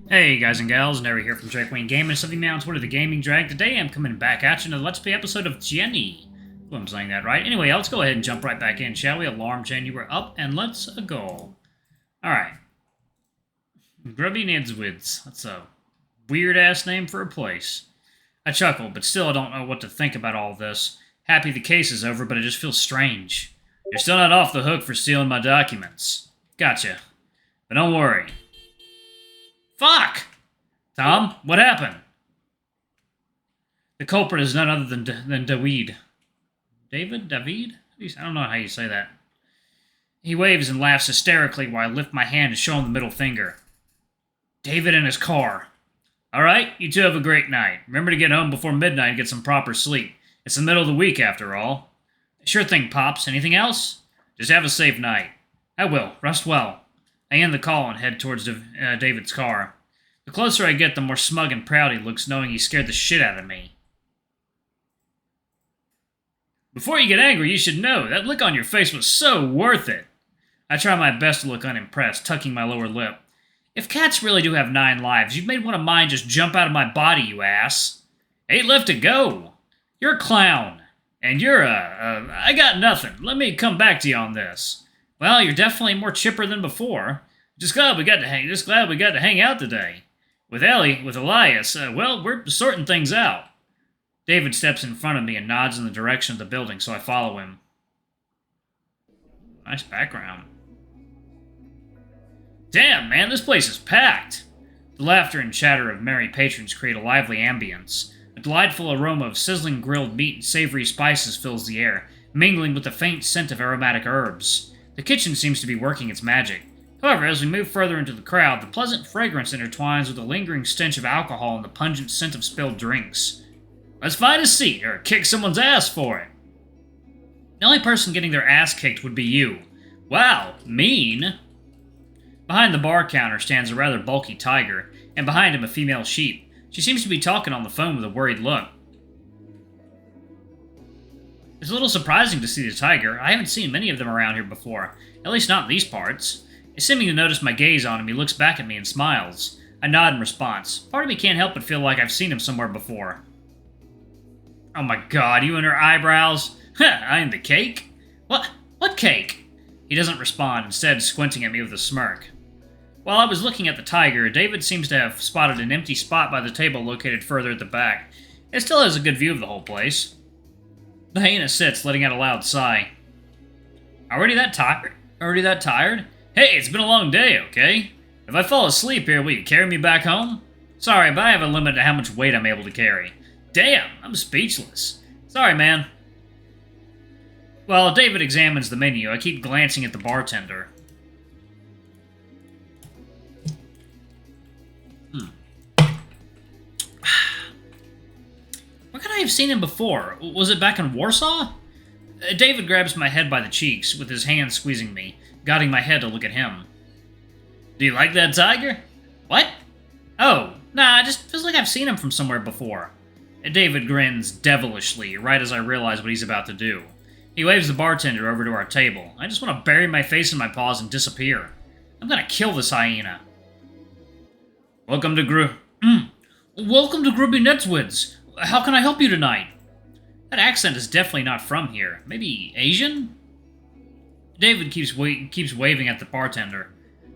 Hey guys and gals, Neri here from Drakewayne Gaming, Something Mounts, what are the Gaming Drag? Today I'm coming back at you in a Let's Play episode of Cienie. Well, I'm saying that right. Anyway, let's go ahead and jump right back in, shall we? Alarm chain, you were up, and let's go. Alright. Grubby Nidswids. That's a weird-ass name for a place. I chuckle, but still I don't know what to think about all this. Happy the case is over, but it just feels strange. You're still not off the hook for stealing my documents. Gotcha. But don't worry. Fuck! Tom, what happened? The culprit is none other than Dawid. David? I don't know how you say that. He waves and laughs hysterically while I lift my hand to show him the middle finger. David in his car. Alright, you two have a great night. Remember to get home before midnight and get some proper sleep. It's the middle of the week, after all. Sure thing, Pops. Anything else? Just have a safe night. I will. Rest well. I end the call and head towards David's car. The closer I get, the more smug and proud he looks, knowing he scared the shit out of me. Before you get angry, you should know, that look on your face was so worth it. I try my best to look unimpressed, tucking my lower lip. If cats really do have 9 lives, you've made one of mine just jump out of my body, you ass. 8 left to go. You're a clown. And you're I got nothing. Let me come back to you on this. Well, you're definitely more chipper than before. Just glad we got to hang out today. With Elias, well, we're sorting things out. David steps in front of me and nods in the direction of the building, so I follow him. Nice background. Damn, man, this place is packed. The laughter and chatter of merry patrons create a lively ambience. A delightful aroma of sizzling grilled meat and savory spices fills the air, mingling with the faint scent of aromatic herbs. The kitchen seems to be working its magic. However, as we move further into the crowd, the pleasant fragrance intertwines with the lingering stench of alcohol and the pungent scent of spilled drinks. Let's find a seat, or kick someone's ass for it. The only person getting their ass kicked would be you. Wow, mean. Behind the bar counter stands a rather bulky tiger, and behind him a female sheep. She seems to be talking on the phone with a worried look. It's a little surprising to see the tiger. I haven't seen many of them around here before, at least not in these parts. Seeming to notice my gaze on him, he looks back at me and smiles. I nod in response. Part of me can't help but feel like I've seen him somewhere before. Oh my god, you and her eyebrows? I am the cake? What? What cake? He doesn't respond, instead squinting at me with a smirk. While I was looking at the tiger, David seems to have spotted an empty spot by the table located further at the back. It still has a good view of the whole place. The hyena sits, letting out a loud sigh. Already that tired? Hey, it's been a long day, okay? If I fall asleep here, will you carry me back home? Sorry, but I have a limit to how much weight I'm able to carry. Damn, I'm speechless. Sorry, man. While David examines the menu, I keep glancing at the bartender. Where could I have seen him before? Was it back in Warsaw? David grabs my head by the cheeks, with his hand squeezing me, guiding my head to look at him. Do you like that tiger? What? Oh, nah, it just feels like I've seen him from somewhere before. David grins devilishly, right as I realize what he's about to do. He waves the bartender over to our table. I just want to bury my face in my paws and disappear. I'm gonna kill this hyena. Welcome to Grubby Nidswids. How can I help you tonight? That accent is definitely not from here. Maybe Asian? David keeps waving at the bartender.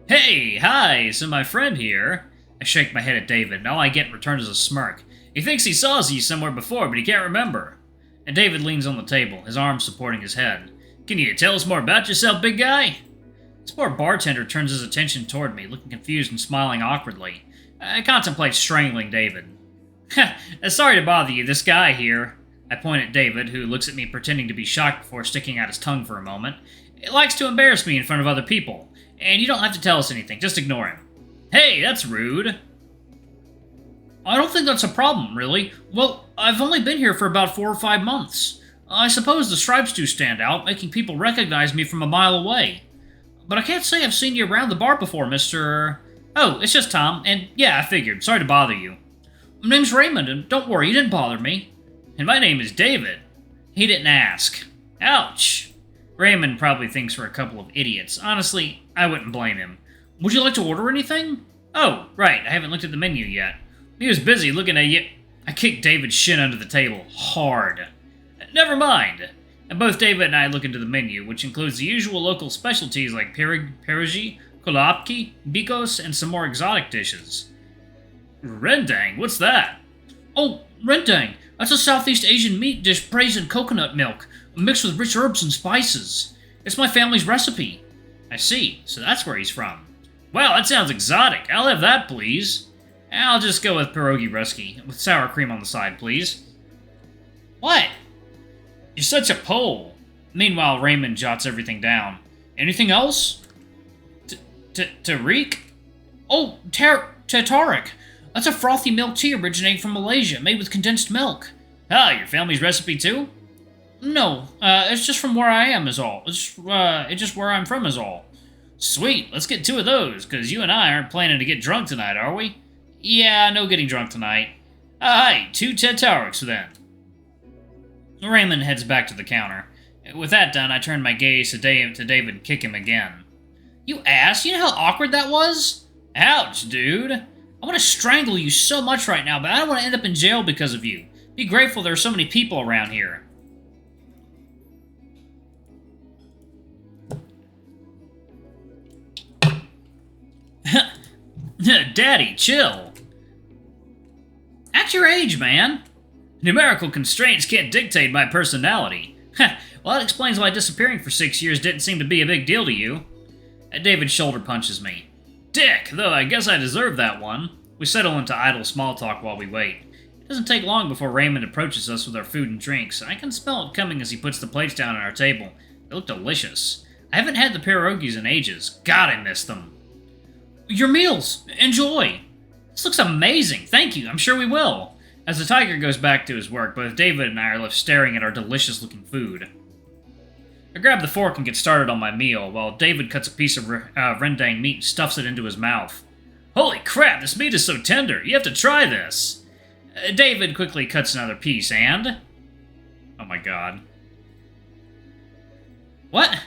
Hey, hi, so my friend here. I shake my head at David, and all I get in return is a smirk. He thinks he saw you somewhere before, but he can't remember. And David leans on the table, his arms supporting his head. Can you tell us more about yourself, big guy? This poor bartender turns his attention toward me, looking confused and smiling awkwardly. I contemplate strangling David. Sorry to bother you, this guy here. I point at David, who looks at me pretending to be shocked before sticking out his tongue for a moment. It likes to embarrass me in front of other people, and you don't have to tell us anything, just ignore him. Hey, that's rude. I don't think that's a problem, really. Well, I've only been here for about 4 or 5 months. I suppose the stripes do stand out, making people recognize me from a mile away. But I can't say I've seen you around the bar before, Mr. Oh, it's just Tom, and yeah, I figured. Sorry to bother you. My name's Raymond, and don't worry, you didn't bother me. And my name is David. He didn't ask. Ouch. Raymond probably thinks we're a couple of idiots. Honestly, I wouldn't blame him. Would you like to order anything? Oh, right, I haven't looked at the menu yet. He was busy looking at you. I kicked David's shin under the table, hard. Never mind. And both David and I look into the menu, which includes the usual local specialties like pierogi, kolapki, bikos, and some more exotic dishes. Rendang, what's that? Oh, rendang. That's a Southeast Asian meat dish braised in coconut milk, mixed with rich herbs and spices. It's my family's recipe. I see, so that's where he's from. Wow, that sounds exotic. I'll have that, please. I'll just go with pierogi ruski, with sour cream on the side, please. What? You're such a Pole. Meanwhile, Raymond jots everything down. Anything else? Tariq? Oh, Tatarik. That's a frothy milk tea originating from Malaysia, made with condensed milk. Ah, your family's recipe too? No, it's just from where I am is all. It's just where I'm from is all. Sweet, let's get 2 of those, because you and I aren't planning to get drunk tonight, are we? Yeah, no getting drunk tonight. Aye, 2 Tatariks then. Raymond heads back to the counter. With that done, I turn my gaze to David and kick him again. You ass, you know how awkward that was? Ouch, dude. I want to strangle you so much right now, but I don't want to end up in jail because of you. Be grateful there are so many people around here. Daddy, chill. Act your age, man. Numerical constraints can't dictate my personality. Well, that explains why disappearing for 6 years didn't seem to be a big deal to you. David shoulder punches me. Dick, though I guess I deserve that one. We settle into idle small talk while we wait. It doesn't take long before Raymond approaches us with our food and drinks. I can smell it coming as he puts the plates down on our table. They look delicious. I haven't had the pierogies in ages. God, I miss them. Your meals. Enjoy. This looks amazing. Thank you. I'm sure we will. As the tiger goes back to his work, both David and I are left staring at our delicious-looking food. I grab the fork and get started on my meal, while David cuts a piece of rendang meat and stuffs it into his mouth. Holy crap, this meat is so tender. You have to try this. David quickly cuts another piece, and... Oh my god. What?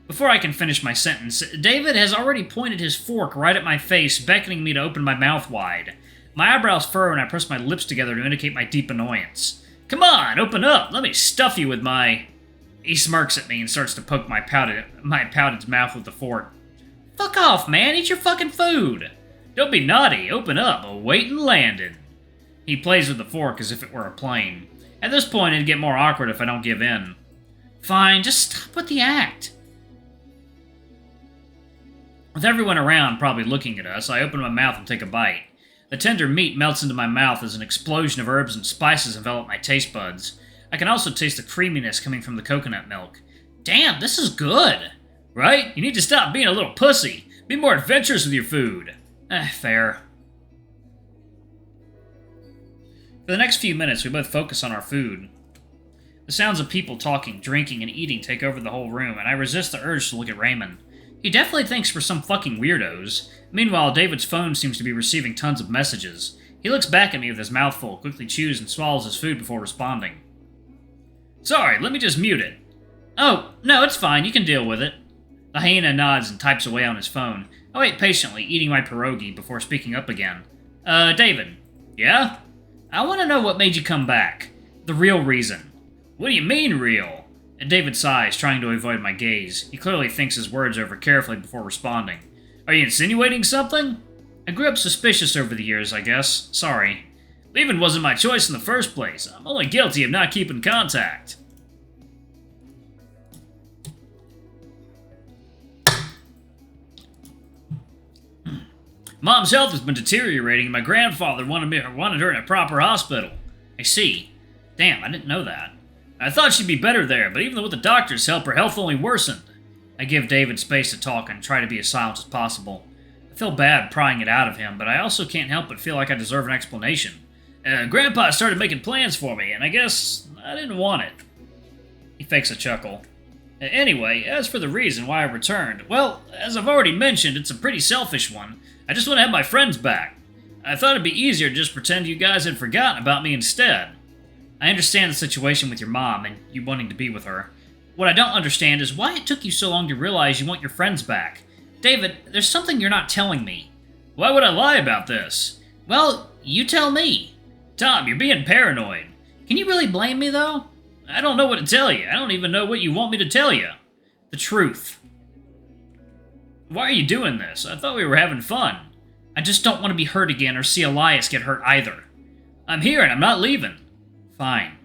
Before I can finish my sentence, David has already pointed his fork right at my face, beckoning me to open my mouth wide. My eyebrows furrow and I press my lips together to indicate my deep annoyance. Come on, open up! Let me stuff you with my... He smirks at me and starts to poke my pouted mouth with the fork. Fuck off, man! Eat your fucking food! Don't be naughty, open up, awaiting landing. He plays with the fork as if it were a plane. At this point, it'd get more awkward if I don't give in. Fine, just stop with the act. With everyone around probably looking at us, I open my mouth and take a bite. The tender meat melts into my mouth as an explosion of herbs and spices envelop my taste buds. I can also taste the creaminess coming from the coconut milk. Damn, this is good! Right? You need to stop being a little pussy. Be more adventurous with your food. Fair. For the next few minutes, we both focus on our food. The sounds of people talking, drinking, and eating take over the whole room, and I resist the urge to look at Raymond. He definitely thinks we're some fucking weirdos. Meanwhile, David's phone seems to be receiving tons of messages. He looks back at me with his mouth full, quickly chews and swallows his food before responding. Sorry, let me just mute it. Oh, no, it's fine, you can deal with it. The hyena nods and types away on his phone. I wait patiently, eating my pierogi, before speaking up again. David. Yeah? I want to know what made you come back. The real reason. What do you mean, real? And David sighs, trying to avoid my gaze. He clearly thinks his words over carefully before responding. Are you insinuating something? I grew up suspicious over the years, I guess. Sorry. Leaving wasn't my choice in the first place. I'm only guilty of not keeping contact. Mom's health has been deteriorating, and my grandfather wanted her in a proper hospital. I see. Damn, I didn't know that. I thought she'd be better there, but even with the doctor's help, her health only worsened. I give David space to talk and try to be as silent as possible. I feel bad prying it out of him, but I also can't help but feel like I deserve an explanation. Grandpa started making plans for me, and I guess I didn't want it. He fakes a chuckle. Anyway, as for the reason why I returned, well, as I've already mentioned, it's a pretty selfish one. I just want to have my friends back. I thought it'd be easier to just pretend you guys had forgotten about me instead. I understand the situation with your mom and you wanting to be with her. What I don't understand is why it took you so long to realize you want your friends back. David, there's something you're not telling me. Why would I lie about this? Well, you tell me. Tom, you're being paranoid. Can you really blame me, though? I don't know what to tell you. I don't even know what you want me to tell you. The truth. Why are you doing this? I thought we were having fun. I just don't want to be hurt again or see Elias get hurt either. I'm here and I'm not leaving. Fine.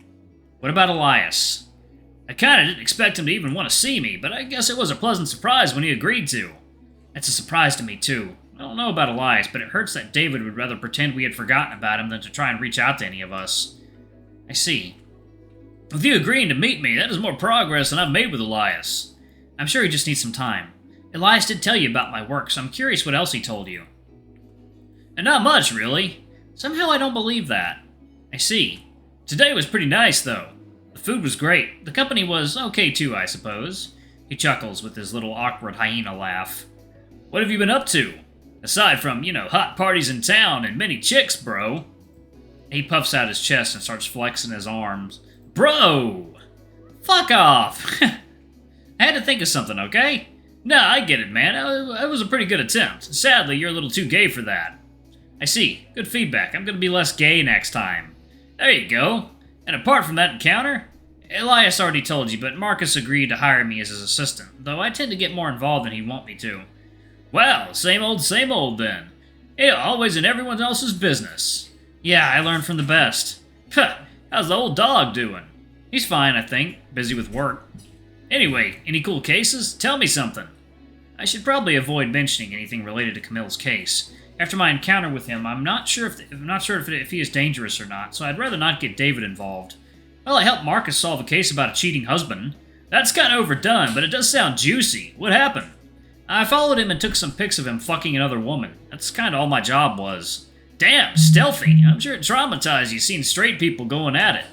What about Elias? I kinda didn't expect him to even want to see me, but I guess it was a pleasant surprise when he agreed to. That's a surprise to me, too. I don't know about Elias, but it hurts that David would rather pretend we had forgotten about him than to try and reach out to any of us. I see. With you agreeing to meet me, that is more progress than I've made with Elias. I'm sure he just needs some time. Elias did tell you about my work, so I'm curious what else he told you. And not much, really. Somehow I don't believe that. I see. Today was pretty nice, though. The food was great. The company was okay, too, I suppose. He chuckles with his little awkward hyena laugh. What have you been up to? Aside from, hot parties in town and many chicks, bro. He puffs out his chest and starts flexing his arms. Bro! Fuck off! I had to think of something, okay? Nah, I get it, man. It was a pretty good attempt. Sadly, you're a little too gay for that. I see. Good feedback. I'm gonna be less gay next time. There you go. And apart from that encounter, Elias already told you, but Marcus agreed to hire me as his assistant, though I tend to get more involved than he'd want me to. Well, same old then. Always in everyone else's business. Yeah, I learned from the best. Huh, how's the old dog doing? He's fine, I think. Busy with work. Anyway, any cool cases? Tell me something. I should probably avoid mentioning anything related to Camille's case. After my encounter with him, I'm not sure if he is dangerous or not, so I'd rather not get David involved. Well, I helped Marcus solve a case about a cheating husband. That's kind of overdone, but it does sound juicy. What happened? I followed him and took some pics of him fucking another woman. That's kind of all my job was. Damn, stealthy. I'm sure it traumatized you seeing straight people going at it.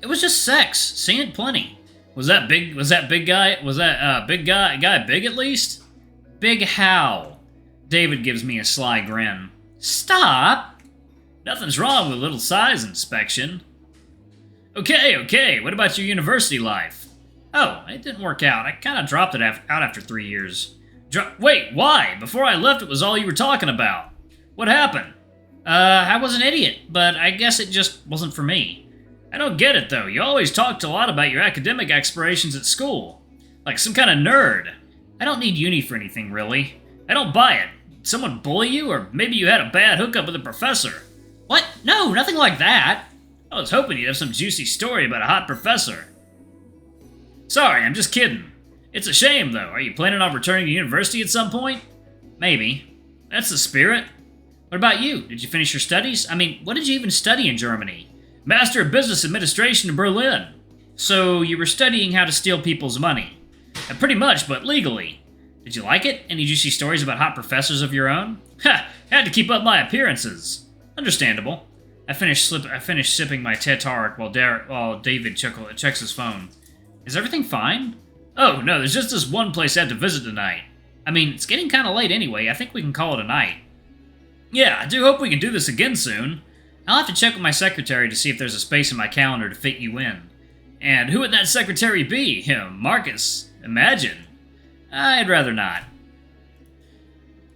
It was just sex. Seen it plenty. Was that big guy big at least? Big how? David gives me a sly grin. Stop! Nothing's wrong with a little size inspection. Okay, what about your university life? Oh, it didn't work out. I kind of dropped it out after 3 years. Wait, why? Before I left, it was all you were talking about. What happened? I was an idiot, but I guess it just wasn't for me. I don't get it, though. You always talked a lot about your academic aspirations at school. Like some kind of nerd. I don't need uni for anything, really. I don't buy it. Did someone bully you, or maybe you had a bad hookup with a professor? What? No, nothing like that. I was hoping you'd have some juicy story about a hot professor. Sorry, I'm just kidding. It's a shame, though. Are you planning on returning to university at some point? Maybe. That's the spirit. What about you? Did you finish your studies? I mean, what did you even study in Germany? Master of Business Administration in Berlin. So you were studying how to steal people's money. Pretty much, but legally. Did you like it? Any juicy stories about hot professors of your own? Ha! Had to keep up my appearances. Understandable. I finished sipping my Tetart while David checks his phone. Is everything fine? Oh, no, there's just this one place I have to visit tonight. I mean, it's getting kind of late anyway. I think we can call it a night. Yeah, I do hope we can do this again soon. I'll have to check with my secretary to see if there's a space in my calendar to fit you in. And who would that secretary be? Him, Marcus. Imagine. I'd rather not.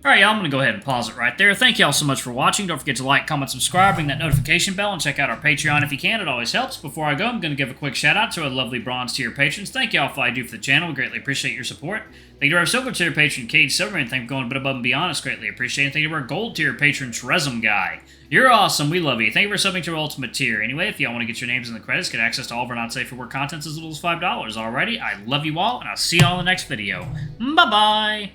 Alright, y'all, I'm going to go ahead and pause it right there. Thank y'all so much for watching. Don't forget to like, comment, subscribe, ring that notification bell, and check out our Patreon if you can. It always helps. Before I go, I'm going to give a quick shout-out to our lovely bronze tier patrons. Thank y'all for all you do for the channel. We greatly appreciate your support. Thank you to our silver tier patron, Cade Silverman. Thank you for going a bit above and beyond. It's greatly appreciated. Thank you to our gold tier patron, Trezum Guy. You're awesome. We love you. Thank you for subbing to our ultimate tier. Anyway, if y'all want to get your names in the credits, get access to all of our not safe for work contents as little as $5. Alrighty, I love you all, and I'll see y'all in the next video. Bye-bye!